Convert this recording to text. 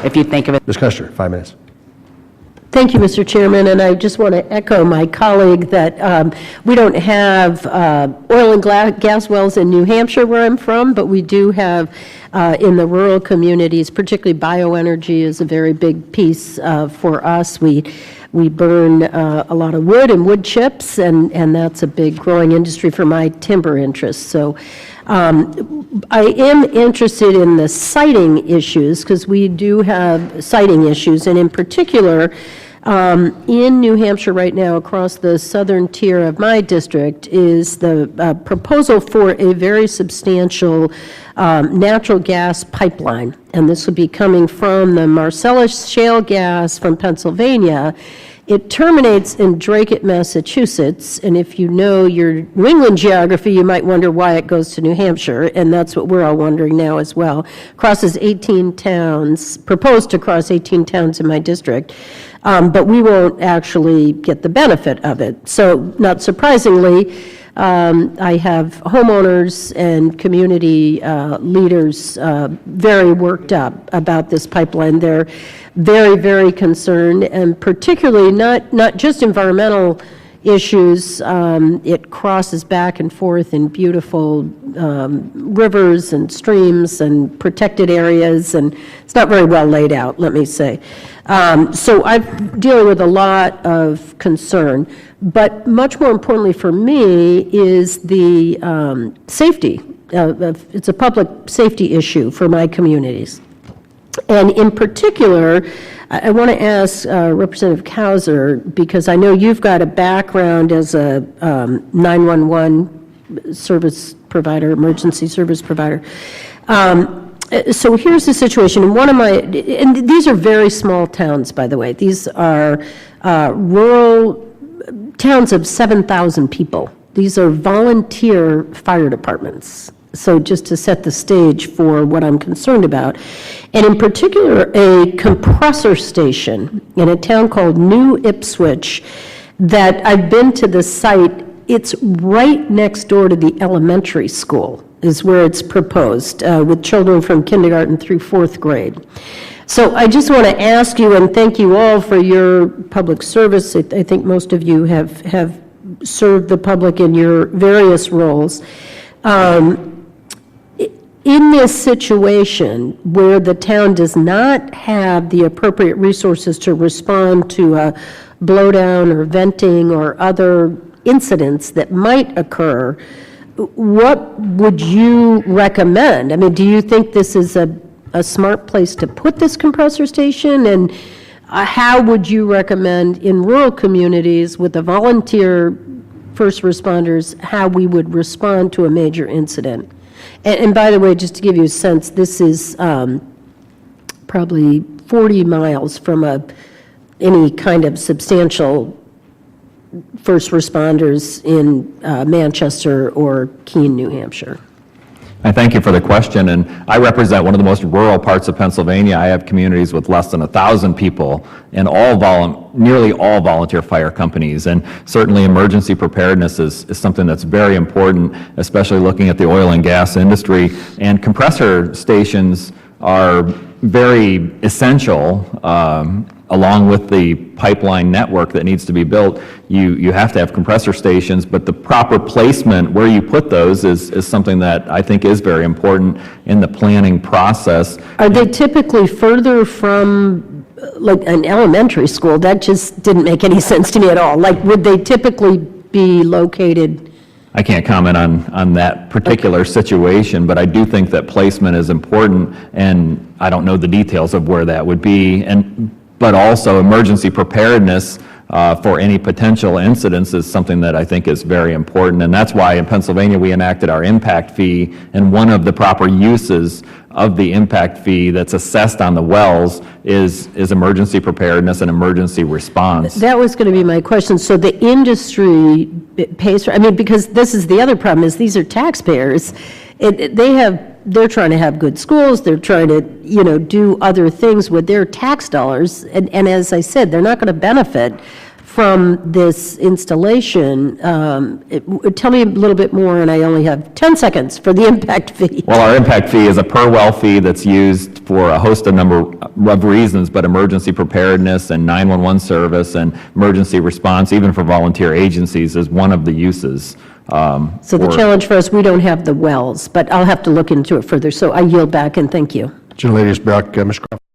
if you think of it. Ms. Kuster, 5 minutes. Thank you, Mr. Chairman, and I just want to echo my colleague that we don't have oil and gas wells in New Hampshire where I'm from, but we do have in the rural communities, particularly bioenergy is a very big piece for us. We burn a lot of wood and wood chips, and that's a big growing industry for my timber interests. So I am interested in the siting issues because we do have siting issues, and in particular, in New Hampshire right now, across the southern tier of my district, is the proposal for a very substantial natural gas pipeline. And this would be coming from the Marcellus shale gas from Pennsylvania. It terminates in Drake, Massachusetts, and if you know your New England geography, you might wonder why it goes to New Hampshire, and that's what we're all wondering now as well. Crosses 18 towns, proposed to cross 18 towns in my district, but we won't actually get the benefit of it. So, not surprisingly, I have homeowners and community leaders very worked up about this pipeline. They're very, very concerned, and particularly not just environmental issues. It crosses back and forth in beautiful rivers and streams and protected areas, and it's not very well laid out, let me say. So I'm dealing with a lot of concern, but much more importantly for me is the safety. It's a public safety issue for my communities. And in particular, I want to ask Representative Kuster, because I know you've got a background as a 911 service provider, emergency service provider. So here's the situation. In one of my, and these are very small towns, by the way. These are rural towns of 7,000 people. These are volunteer fire departments. So just to set the stage for what I'm concerned about. And in particular, a compressor station in a town called New Ipswich that I've been to the site. It's right next door to the elementary school is where it's proposed with children from kindergarten through 4th grade. So I just want to ask you and thank you all for your public service. I think most of you have served the public in your various roles. In this situation where the town does not have the appropriate resources to respond to a blowdown or venting or other incidents that might occur, what would you recommend? I mean, do you think this is a smart place to put this compressor station? And how would you recommend in rural communities with the volunteer first responders how we would respond to a major incident? And by the way, just to give you a sense, this is probably 40 miles from any kind of substantial first responders in Manchester or Keene, New Hampshire. I thank you for the question, and I represent one of the most rural parts of Pennsylvania. I have communities with less than 1,000 people and nearly all volunteer fire companies, and certainly emergency preparedness is something that's very important, especially looking at the oil and gas industry, and compressor stations are very essential. Along with the pipeline network that needs to be built, you have to have compressor stations, but the proper placement where you put those is something that I think is very important in the planning process. Are they typically further from like an elementary school? That just didn't make any sense to me at all. Like, would they typically be located? I can't comment on that particular situation, but I do think that placement is important, and I don't know the details of where that would be. But also emergency preparedness for any potential incidents is something that I think is very important. And that's why in Pennsylvania we enacted our impact fee, and one of the proper uses of the impact fee that's assessed on the wells is emergency preparedness and emergency response. That was going to be my question. So the industry pays for, I mean, because this is the other problem, is these are taxpayers. They're trying to have good schools, they're trying to, do other things with their tax dollars, and as I said, they're not going to benefit from this installation. Tell me a little bit more, and I only have 10 seconds for the impact fee. Well, our impact fee is a per well fee that's used for a host of number of reasons, but emergency preparedness and 911 service and emergency response, even for volunteer agencies, is one of the uses. So the challenge for us, we don't have the wells, but I'll have to look into it further. So I yield back and thank you. Gentlelady's back. Ms. Crawford.